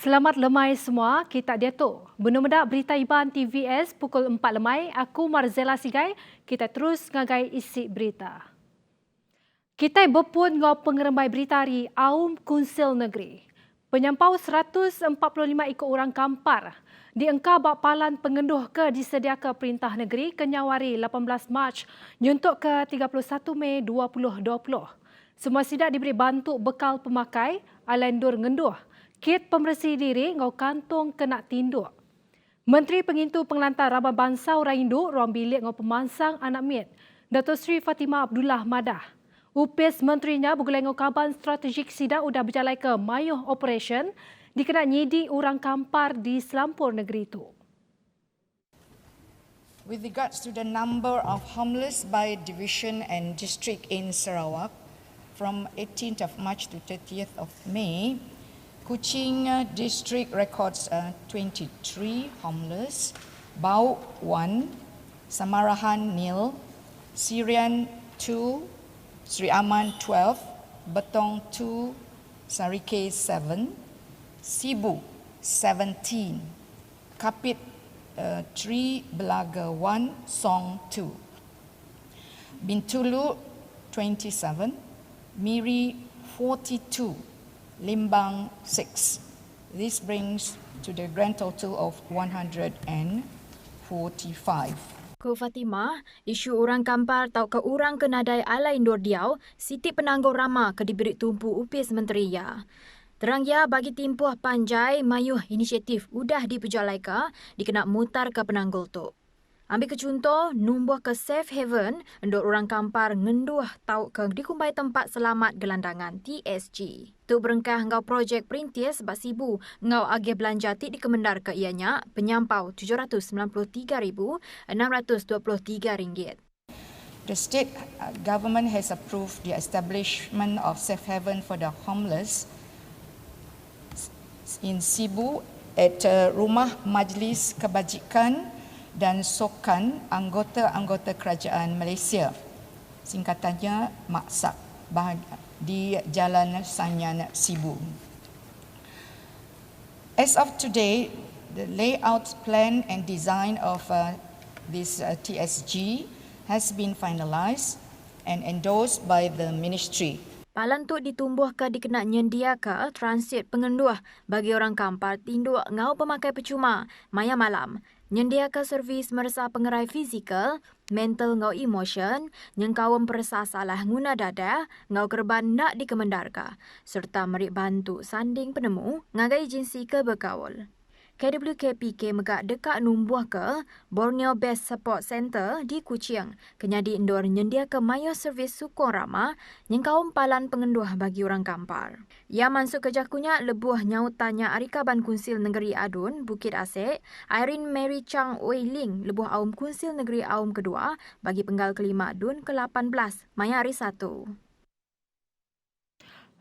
Selamat lemai semua, kita Dato'. Benar-benar berita Iban TVS pukul 4 lemai, aku Marzela Sigai, kita terus ngagai isi berita. Kita berpun ngau pengerembai berita hari Aum Kunsil Negeri. Penyampau 145 ekor orang kampar diengkau bakpalan pengenduh ke disediakan Perintah Negeri Kenyawari 18 Mac nyuntuk ke 31 Mei 2020. Semua sidak diberi bantuk bekal pemakai, alendur ngenduh, kit pembersih diri ngau kantung kena tinduk. Menteri Pengintu Pengelantar Rabah Bansau Raindu ruang bilik ngau pemansang anak mit, Datuk Seri Fatimah Abdullah Madah. Upis menterinya bergulai ngau kaban strategik sidak udah berjalan ke mayuh operation dikena nyidi orang kampar di selampur negeri itu. With regards to the number of homeless by division and district in Sarawak, from 18th of March to 30th of May, Kuching district records 23 homeless, Bau 1, Samarahan nil, Syrian 2, Sri Aman 12, Betong 2, Sarike 7, Sibu 17, Kapit 3, Belaga 1, Song 2, Bintulu 27, Miri 42, Limbang 6. This brings to the grand total of 145. Ko Fatimah, isu orang kampar tau ke orang kenadai ala indur diau, Siti Penanggung Rama ke diberi tumpu upis menteri ya. Terang ya bagi timpuh panjai mayuh inisiatif udah diperjalaika dikena mutar ke penanggul tu. Ambil ke contoh, numbuh ke Safe Haven untuk orang kampar ngenduh tau ke dikumpai tempat selamat gelandangan TSG. Tu berengkah ngau projek perintis bak sibu ngau agih belanja ti dikemendar ke ianya penyampau RM793,623. The state government has approved the establishment of Safe Haven for the homeless in Sibu at Rumah Majlis Kebajikan dan Sokan anggota-anggota kerajaan Malaysia. Singkatannya MAKSAK di Jalan Sanyan Sibu. As of today, the layout plan and design of this TSG has been finalized and endorsed by the ministry. Palan tu ditumbuh ke dikena nyendia ke transit pengenduh bagi orang kampar tinduk ngau pemakai percuma maya malam. Nyendia ke servis meresa pengerai fizikal, mental ngau emotion, nyengkawam perasa salah guna dada, ngau kerban nak dikemendarka, serta merik bantu sanding penemu ngagai agensi ke berkawal. KWKPK megak dekat numbuh ke Borneo Best Support Center di Kuching, kenyadi indur nyendia ke mayo servis sukong ramah nyengkau palan pengenduh bagi orang kampar. Ia masuk ke jakunya lebuh nyaut tanya Arikaban Kunsil Negeri Adun, Bukit Asik, Irene Mary Chang Oi Ling, lebuh Aum Kunsil Negeri Aum kedua bagi penggal kelima Adun ke-18, maya hari 1.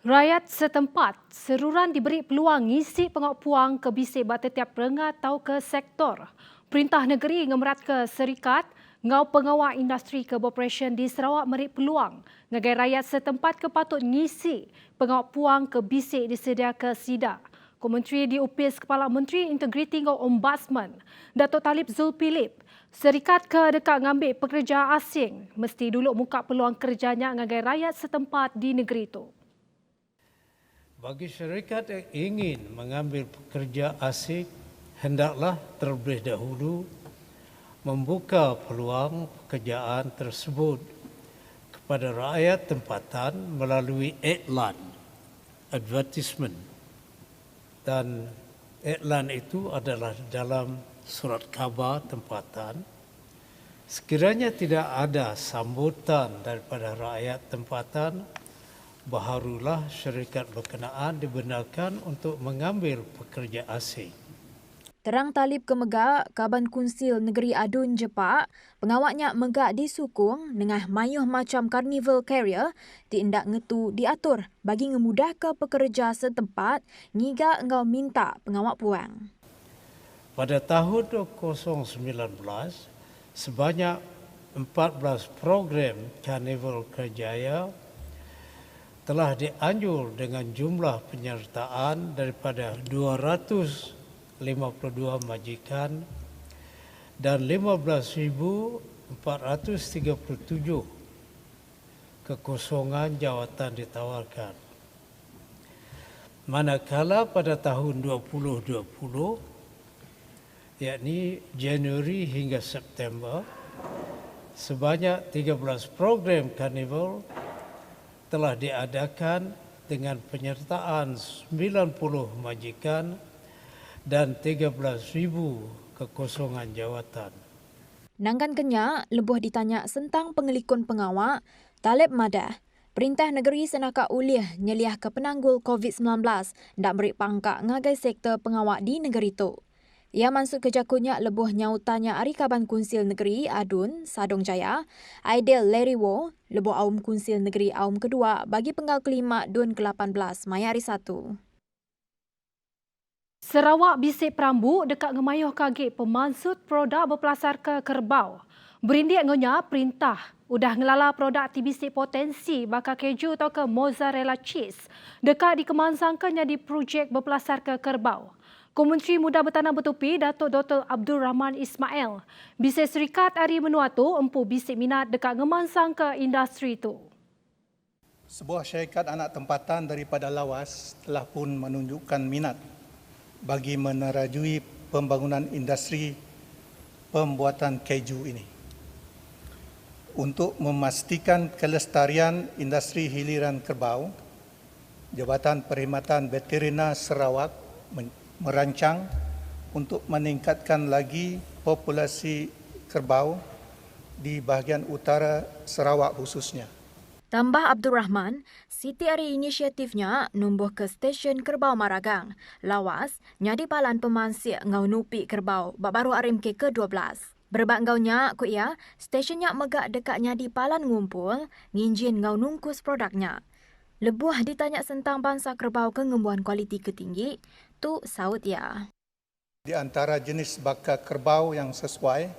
Rakyat setempat seruran diberi peluang ngisi pengok puang ke bisik bak setiap perengat atau ke sektor. Perintah negeri ngemerat ke serikat ngau pengawal industri ke operation di Sarawak meri peluang ngagai rakyat setempat kepatut ngisi pengok puang ke bisik disedia ke sidak. Komentari diupis Kepala Menteri Integriti ngau Ombudsman Datuk Talib Zulpilip. Serikat ke dekat ngambil pekerja asing mesti dulu muka peluang kerjanya ngagai rakyat setempat di negeri itu. Bagi syarikat yang ingin mengambil pekerja asing, hendaklah terlebih dahulu membuka peluang pekerjaan tersebut kepada rakyat tempatan melalui iklan, advertisement. Dan iklan itu adalah dalam surat khabar tempatan. Sekiranya tidak ada sambutan daripada rakyat tempatan, baharulah syarikat berkenaan dibenarkan untuk mengambil pekerja asing. Terang talib ke megak Kaban Kunsil Negeri Adun Jepak, pengawaknya megak disukung dengan mayuh macam carnival carrier tindak ngetu diatur bagi ngemudah ke pekerja setempat ngiga engkau minta pengawak puang. Pada tahun 2019, sebanyak 14 program Carnival Kerjaya telah dianjur dengan jumlah penyertaan daripada 252 majikan dan 15,437 kekosongan jawatan ditawarkan. Manakala pada tahun 2020, yakni Januari hingga September, sebanyak 13 program karnival telah diadakan dengan penyertaan 90 majikan dan 13,000 kekosongan jawatan. Nangkan Kenya, lebuh ditanya tentang pengelikun pengawak, Talib Madah, Perintah Negeri Senaka Ulih nyeliah ke penanggul COVID-19 ndak beri pangkak ngagai sektor pengawak di negeri itu. Ia masuk ke jakunya lebuh nyautannya Ari Kaban Kunsil Negeri Adun, Sadong Jaya, Aidil Leriwo, lebuh Aum Kunsil Negeri Aum kedua bagi penggal kelima Dun ke-18, Maya Hari 1. Sarawak bisik perambu dekat ngemayuh kagik pemansut produk berpelasar ke kerbau. Berindik ngonya perintah udah ngelala produk tibisik potensi bakal keju atau ke mozzarella cheese dekat dikemansangkannya di projek berpelasar ke kerbau. Kementeri Muda Bertanam Bertupi Datuk Dr. Abdul Rahman Ismail bisik serikat Ari Menua tu empu bisik minat dekat ngemansang ke industri itu. Sebuah syarikat anak tempatan daripada Lawas telah pun menunjukkan minat bagi menerajui pembangunan industri pembuatan keju ini. Untuk memastikan kelestarian industri hiliran kerbau, Jabatan Perkhidmatan Veterina Sarawak merancang untuk meningkatkan lagi populasi kerbau di bahagian utara Sarawak khususnya. Tambah Abdul Rahman, Siti Ari inisiatifnya numbuh ke stesen kerbau Maragang. Lawas, nyadi palan pemansik ngau nupi kerbau, baru RMK ke-12. Berbak ngaunya, ku ia, stesiennya megak dekat nyadi palan ngumpul, nginjin ngau nungkus produknya. Lebuh ditanya tentang bangsa kerbau kengembuan kualiti ketinggi, tu saut ia. Di antara jenis baka kerbau yang sesuai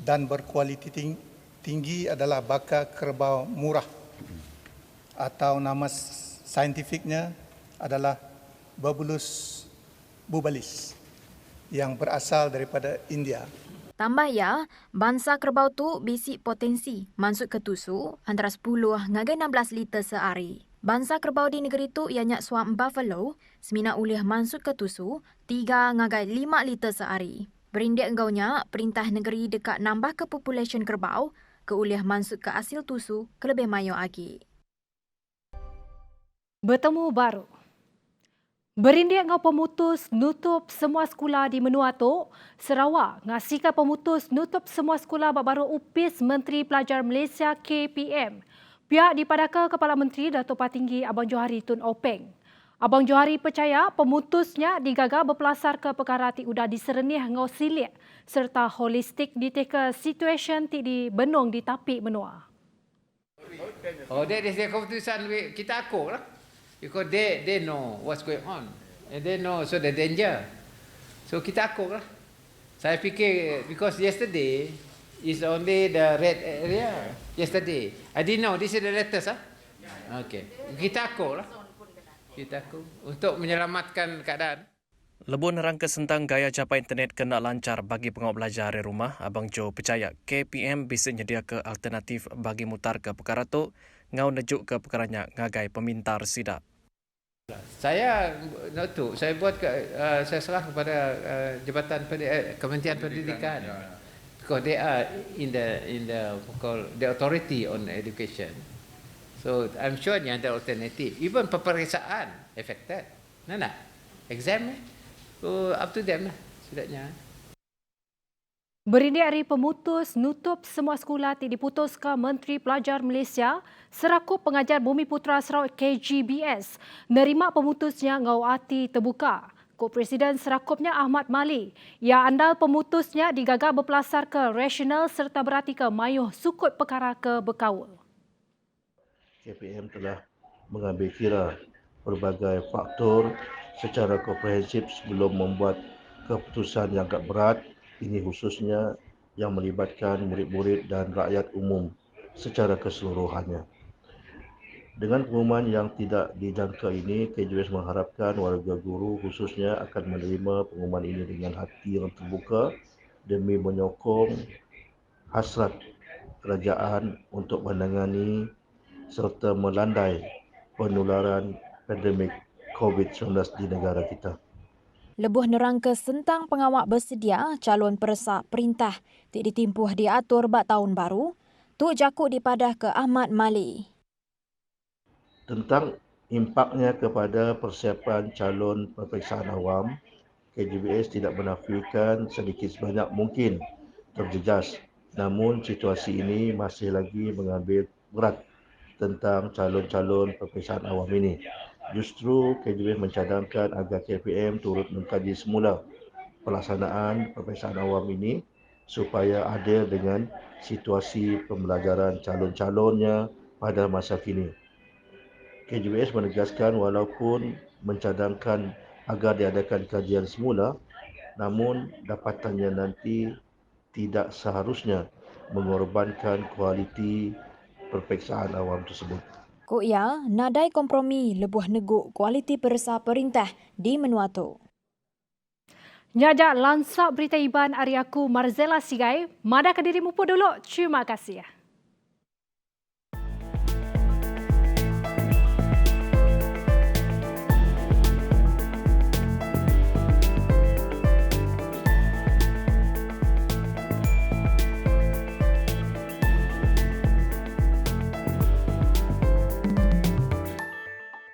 dan berkualiti tinggi adalah baka kerbau murah atau nama saintifiknya adalah Bubulus bubalis yang berasal daripada India. Tambah ya, bangsa kerbau tu bisik potensi masuk ke tusu antara 10 ngagai 16 liter sehari. Bangsa kerbau di negeri tu ianya swamp buffalo, semina ulih masuk ke tusu 3 ngagai 5 liter sehari. Berindik engkaunya, perintah negeri dekat nambah ke population kerbau, ke ulih masuk ke hasil tusu ke lebih mayo lagi. Bertemu baru. Berindik ngau pemutus nutup semua sekolah di Menua tu, Sarawak ngasihkan pemutus nutup semua sekolah baru upis Menteri Pelajar Malaysia KPM. Pihak dipadaka Kepala Menteri Datuk Patinggi Abang Johari Tun Openg. Abang Johari percaya pemutusnya digagal berpelasar ke perkara ti udah diserenih ngau silik serta holistik di teka situasi ti di benung di Tapik Menua. Oh, that is the keputusan kita akuk lah. Because they know what's going on. And they know so the danger. So kita akuk lah. Saya fikir because yesterday is only the red area. Yesterday. I didn't know this is the latest ah. Okay. Kita akuk lah. Kita akuk untuk menyelamatkan keadaan. Lebuh nerangka tentang gaya japa internet kena lancar bagi pengawal belajar dari rumah, Abang Jo percaya KPM bisa nyedia ke alternatif bagi mutar ke perkara tu, ngau nejuk ke perkaranya ngagai pemintar sidak. Saya buat saya serah kepada Jabatan Kementerian Pendidikan. Because they are in the authority on education. So I'm sure yang ada alternatif. Even peperiksaan affected. Nah, exam so up to them lah setidaknya. Berindik hari pemutus nutup semua sekolah ti diputuskan Menteri Pelajar Malaysia seraku pengajar Bumi Putera Sarawak KGBS nerima pemutusnya ngau hati terbuka. Presiden serakupnya Ahmad Mali ia andal pemutusnya digagal berpelasar ke rasional serta berarti ke mayuh sukut perkara ke berkawul. KPM telah mengambil kira berbagai faktor secara komprehensif sebelum membuat keputusan yang agak berat, ini khususnya yang melibatkan murid-murid dan rakyat umum secara keseluruhannya. Dengan pengumuman yang tidak dijangka ini, KJS mengharapkan warga guru khususnya akan menerima pengumuman ini dengan hati yang terbuka demi menyokong hasrat kerajaan untuk menangani serta melandai penularan pandemik COVID-19 di negara kita. Lebuh nerangka sentang pengawak bersedia calon peresak perintah tik ditimpuh diatur bak tahun baru, Tuk Jakuk dipadah ke Ahmad Mali. Tentang impaknya kepada persiapan calon peperiksaan awam, KJBS tidak menafikan sedikit sebanyak mungkin terjejas. Namun situasi ini masih lagi mengambil berat tentang calon-calon peperiksaan awam ini. Justru KJBS mencadangkan agar KPM turut mengkaji semula pelaksanaan peperiksaan awam ini supaya adil dengan situasi pembelajaran calon-calonnya pada masa kini. KJBS menegaskan walaupun mencadangkan agar diadakan kajian semula, namun dapatannya nanti tidak seharusnya mengorbankan kualiti peperiksaan awam tersebut. Kok ya, nadai kompromi lebuh neguk kualiti peresak perintah di Menuatu. Nyajak lansak berita Iban Ariaku Marzela Sigai, mada ke diri mupu dulu. Terima kasih.